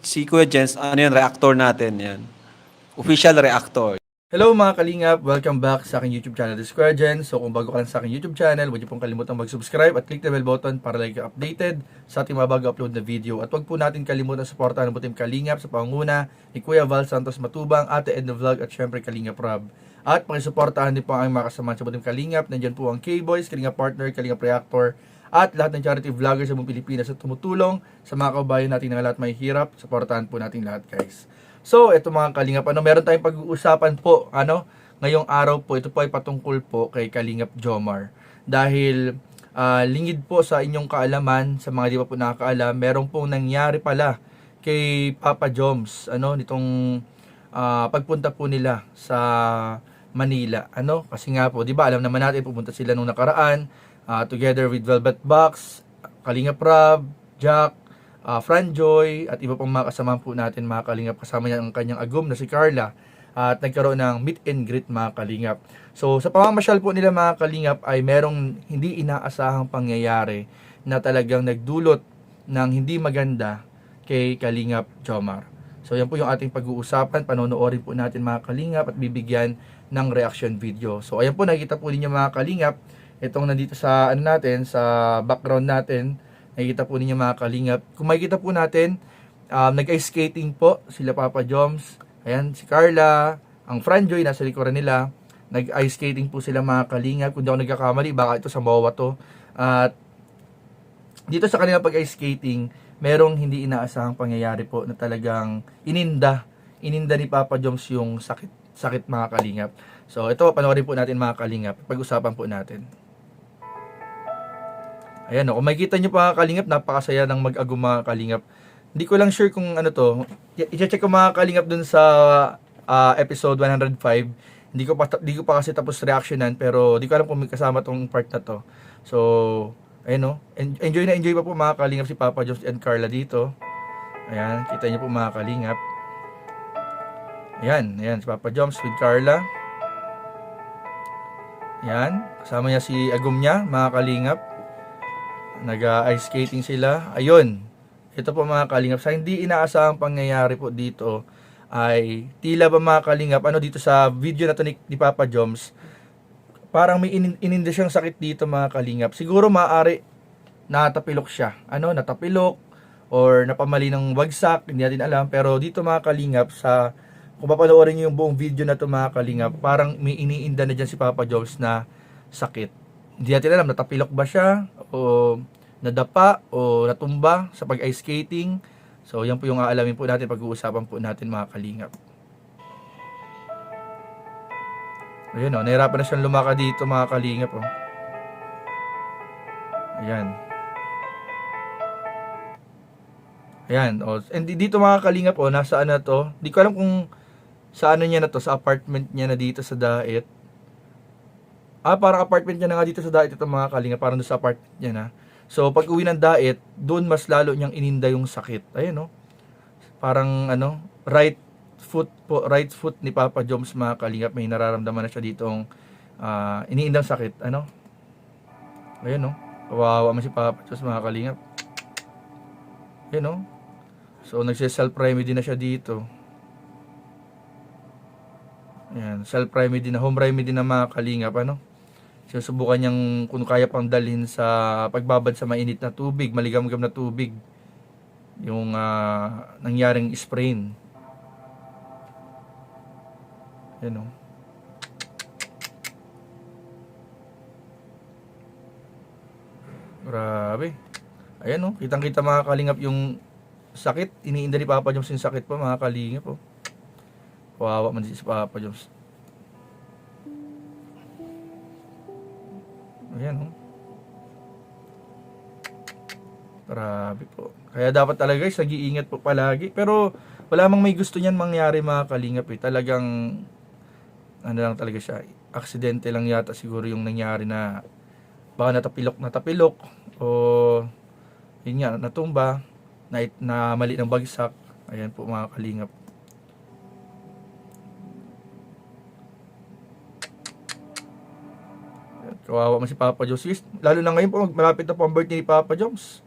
si Kuya Jens, ano yun, reactor natin yan. Official reactor. Hello mga kalingap! Welcome back sa aking YouTube channel, The Square Gen. So kung bago ka lang sa aking YouTube channel, huwag niyo pong kalimutang mag-subscribe at click the bell button para lagi ka updated sa ating mga bago upload na video. At huwag po natin kalimutan suportahan ang butim Kalingap sa pangunguna ni Kuya Val Santos Matubang, Ate Edna Vlog at syempre Kalingap Rob. At pakisuportahan din po ang mga kasamahan sa butim Kalingap. Nandyan po ang K-Boys, Kalingap Partner, Kalingap Reactor, at lahat ng charity vloggers sa buong Pilipinas at tumutulong sa mga kabayan natin na lahat may hirap. Suportahan po natin lahat, guys. So, ito mga Kalingap, meron tayong pag-uusapan po, ngayong araw po, ito po ay patungkol po kay Kalingap Jomar. Dahil lingid po sa inyong kaalaman, sa mga di pa po nakakaalam, meron pong nangyari pala kay Papa Joms, nitong pagpunta po nila sa Manila. Kasi nga po, di ba, alam naman natin, pupunta sila nung nakaraan, together with Velvet Box, Kalingap Rob, Jack, Franjoy, at iba pang mga kasama po natin mga Kalingap. Kasama niya ang kanyang agum na si Carla. At nagkaroon ng meet and greet mga Kalingap. So sa pamamasyal po nila mga Kalingap ay merong hindi inaasahang pangyayari na talagang nagdulot ng hindi maganda kay Kalingap Jomar. So yan po yung ating pag-uusapan, panonoorin po natin mga Kalingap at bibigyan ng reaction video. So ayan po, nakikita po ninyo mga Kalingap, itong nandito sa natin, sa background natin, nakikita po ninyo mga Kalingap. Kung makikita po natin, nag-ice skating po sila Papa Joms. Ayan, si Carla, ang Franjoy, nasa likuran nila. Nag-ice skating po sila mga Kalingap. Kung di ako nagkakamali, baka ito sa MOA to. At dito sa kanila pag-ice skating, merong hindi inaasahang pangyayari po na talagang ininda ni Papa Joms yung sakit mga Kalingap. So ito, panoorin po natin mga Kalingap. Pag-usapan po natin. Ayan, kung makikita nyo mga Kalingap, napakasaya ng mag-agum mga Kalingap. Hindi ko lang sure kung to. I-check ko mga Kalingap dun sa episode 105. Hindi ko pa kasi tapos reactionan, pero di ko alam kung may kasama tong part na to. So, ayun enjoy na enjoy pa po mga Kalingap si Papa Joms and Carla dito. Ayan, kita niyo po mga Kalingap. Ayan, si Papa Joms with Carla. Ayan, kasama niya si agum niya, mga Kalingap. Nag-ice skating sila. Ayun. Ito po mga Kalingap, sa hindi inaasahang pangyayari po dito ay tila ba mga Kalingap, dito sa video na to ni Papa Joms, parang may ininda siyang sakit dito mga Kalingap. Siguro maaari natapilok siya. Natapilok or napamali ng bagsak, hindi natin alam. Pero dito mga Kalingap, kung papanoorin niyo yung buong video na to mga Kalingap, parang may iniinda na dyan si Papa Joms na sakit. Hindi natin alam, natapilok ba siya o nadapa o natumba sa pag-ice skating. So yan po yung aalamin po natin, pag-uusapan po natin mga Kalingap. Ayun nahirapan na siyang lumakad dito mga Kalingap Ayan. And dito mga Kalingap nasa na to. Di ko alam kung sa niya na to, sa apartment niya na dito sa Daet. Parang apartment niya na nga dito sa Daet ito mga Kalingap, parang doon sa apartment niya na. So, pag uwi ng Daet, doon mas lalo niyang ininda yung sakit. Ayun, parang, right foot ni Papa Joms, mga Kalingap, may nararamdaman na siya ditong iniindang sakit. Ayun, kawawa man si Papa Joms, mga Kalingap. Ayun, so, nagse-self-remedy na siya dito. Ayan, self-remedy na, home remedy na mga Kalingap, susubukan niyang kung kaya pang dalhin sa pagbabad sa mainit na tubig, maligam-gam na tubig, yung nangyaring sprain. Yan grabe. Ayan kitang-kita mga Kalingap yung sakit, iniinda ni Papa Joms yung sakit pa mga Kalingap kawawa man si Papa Joms. Ayan grabe po. Kaya dapat talaga guys, nag-iingat po palagi. Pero wala mang may gusto niyan mangyari mga Kalingap Talagang lang talaga siya. Aksidente lang yata siguro yung nangyari, na baka natapilok o yun nga, natumba, na mali ng bagsak. Ayan po mga Kalingap. Kawawa man si Papa Joms. Lalo na ngayon po, malapit na po ang birthday ni Papa Joms.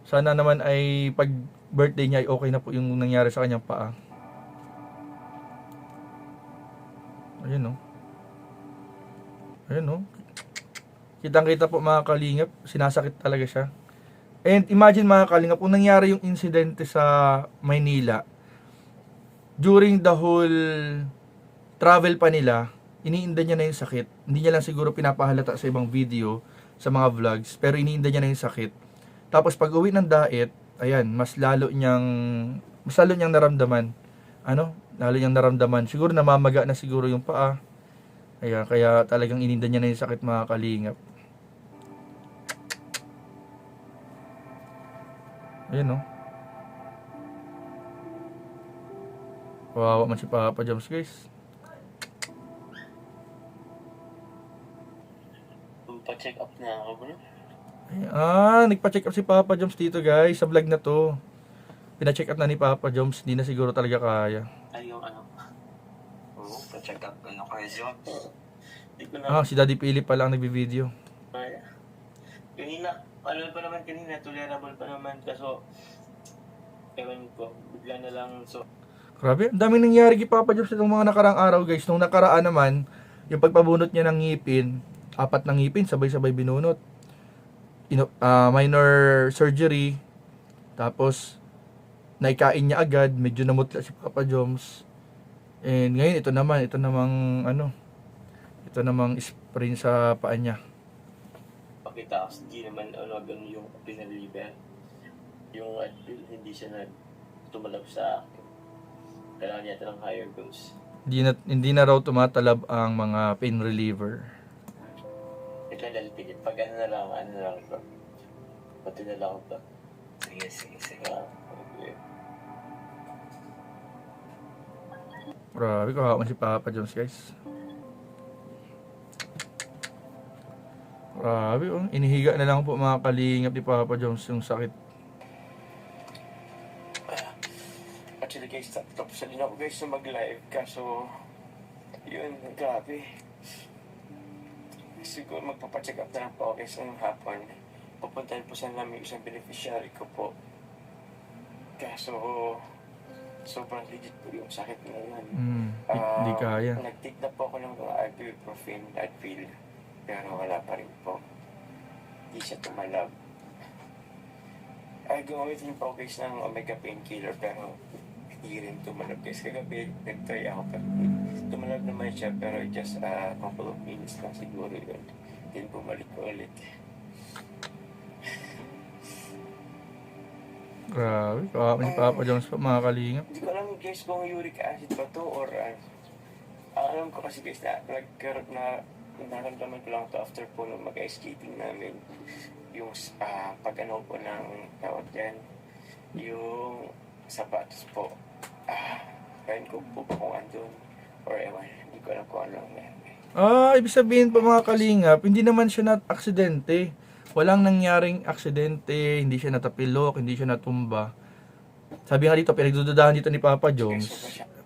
Sana naman ay pag birthday niya ay okay na po yung nangyari sa kanyang paa. Ayun, oh. Ayun, oh. Kitang-kita po mga kalingap, sinasakit talaga siya. And imagine mga kalingap, kung nangyari yung insidente sa Maynila, during the whole travel pa nila, iniinda niya na yung sakit. Hindi niya lang siguro pinapahalata sa ibang video, sa mga vlogs, pero iniinda niya na yung sakit. Tapos pag uwi ng Daet, ayan, mas lalo niyang naramdaman. Lalo niyang naramdaman. Siguro namamaga na siguro yung paa. Ayan, kaya talagang ininda niya na yung sakit mga kalingap. Ayan, no. Kawawa man si Papa Joms, guys. Pa-check up na ako, bro. Nagpa-check up si Papa Joms dito, guys, sa vlog na to. Pina-check up na ni Papa Joms, hindi na siguro talaga kaya. Ay, yung ano. Oo, pa-check up. Ano kayo siya? Hindi ko na. Si Daddy Philip pala ang nagbi-video. Ay, kanina, ano pa naman kanina, tolerable pa naman. Kaso, ewan ko, bigla na lang. So, Grabe, ang daming nangyari kay Papa Joms itong mga nakarang araw, guys. Nung nakaraan naman, yung pagpabunot niya ng ngipin, 4 na ngipin, sabay-sabay binunot. Minor surgery. Tapos, naikain niya agad, medyo namutla si Papa Joms. And ngayon, ito namang sprain sa paa niya. pakita kasi hindi naman ganun yung pinaliver. Yung Advil, hindi siya na tumalab sa akin. Kailangan niya ng higher dose. Hindi na raw tumatalab ang mga pain reliever. Ito yung lalipigit. Pag ano na lang ito. Pati na lang ito. Sige. Okay. Grabe, kahawan si Papa Jones, guys. Grabe, inihiga na lang po mga kalingap ni Papa Jones yung sakit. Actually guys, tapos na din ako guys na mag-live. Kaso, yun, grabe. Siguro magpapacheck up na lang po ako guys ng hapon. Pupuntahan po sana namin isang beneficiary ko po. Kaso, sobrang legit po yung sakit na yan. Hindi kaya. Nag-take na po ako ng mga ibuprofen, Advil. Pero wala pa rin po. Hindi siya tumalab. Gumamit din po guys ng omega painkiller pero hindi rin tumalab guys. Kagabi, nag-try ako pero tumalab naman siya pero just a couple of minutes lang siguro yun. Then bumalik ko ulit. Grabe, kahawan si Papa Jones po mga kalingap. Hindi ko alam guys kung uric acid ba to or alam ko kasi guys na naramdaman ko lang to after po nung mag-ice skating namin. Yung pag-ano po ng tawag dyan, yung sapatos po. Kain ko po kung andun or ewan, hindi ko alam kung ano lang. Ibig sabihin po mga kalingap, hindi naman siya aksidente. Walang nangyaring aksidente, hindi siya natapilok, hindi siya natumba. Sabi nga dito, pinagdududahan dito ni Papa Jones.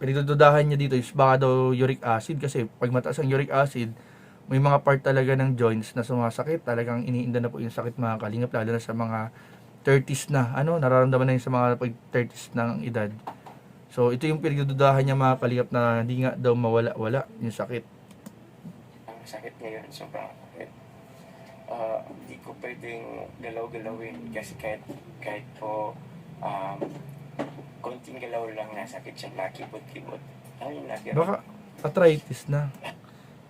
Pinagdududahan niya dito is baka daw uric acid kasi pag mataas ang uric acid, may mga part talaga ng joints na sumasakit. Talagang iniinda na po yung sakit mga kalingap, lalo na sa mga 30s na. Nararamdaman na yun sa mga 30s ng edad. So, ito yung pinagdududahan niya mga kalingap na hindi nga daw mawala-wala yung sakit. Ang sakit ngayon, sobrang sakit. Hindi ko pwedeng galaw-galawin kasi kahit po konting galaw lang nasakit siya, nakipot-kipot. Baka arthritis na.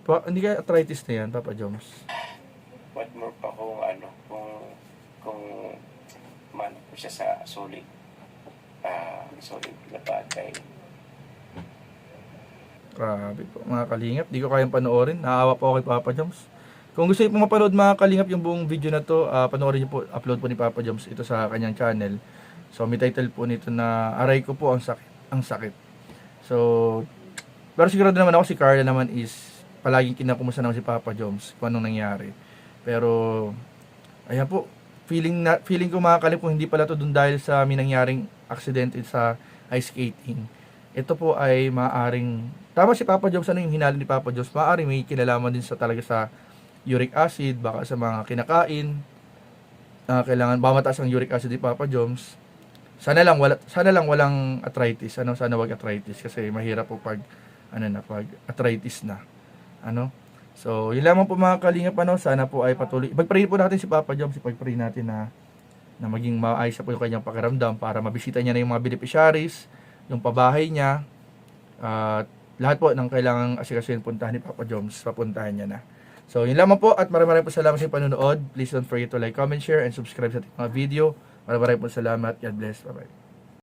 Hindi ka arthritis na yan, Papa Jones? What more pa kung man po siya sa solid na bagay. Grabe po mga kalingap, di ko kayang panoorin. Naawa po ako kay Papa Jones. Kung gusto niyo po mapanood mga kalingap yung buong video na to, panoorin niyo po, upload po ni Papa Jones ito sa kanyang channel. So may title po nito na Aray ko po ang sakit. So, pero sigurado naman ako si Carla naman is palaging kinakumusta naman si Papa Jones kung anong nangyari. Pero ayan po, feeling ko mga kalingap kung hindi pala to dun dahil sa may nangyaring aksidente sa ice skating. Ito po ay maaring tama si Papa Jones, yung hinala ni Papa Jones, maaring may kinalaman din sa talaga sa uric acid, baka sa mga kinakain. kailangan ba mataas ang uric acid ni Papa Joms. Sana lang walang arthritis. Sana wag arthritis kasi mahirap po pag pag arthritis na. So, yun lamang po mga kalingap, sana po ay patuloy. Ipag-pray po natin si Papa Joms, ipag-pray natin na maging maayos na po yung kanyang pakiramdam para mabisita niya na yung mga beneficiaries, yung pabahay niya, at lahat po ng kailangang asikasuhin puntahan ni Papa Joms, papuntahan niya na. So, yun lamang po at maraming po salamat sa inyong panonood. Please don't forget to like, comment, share, and subscribe sa ating mga video. Maraming po salamat. God bless. Bye-bye.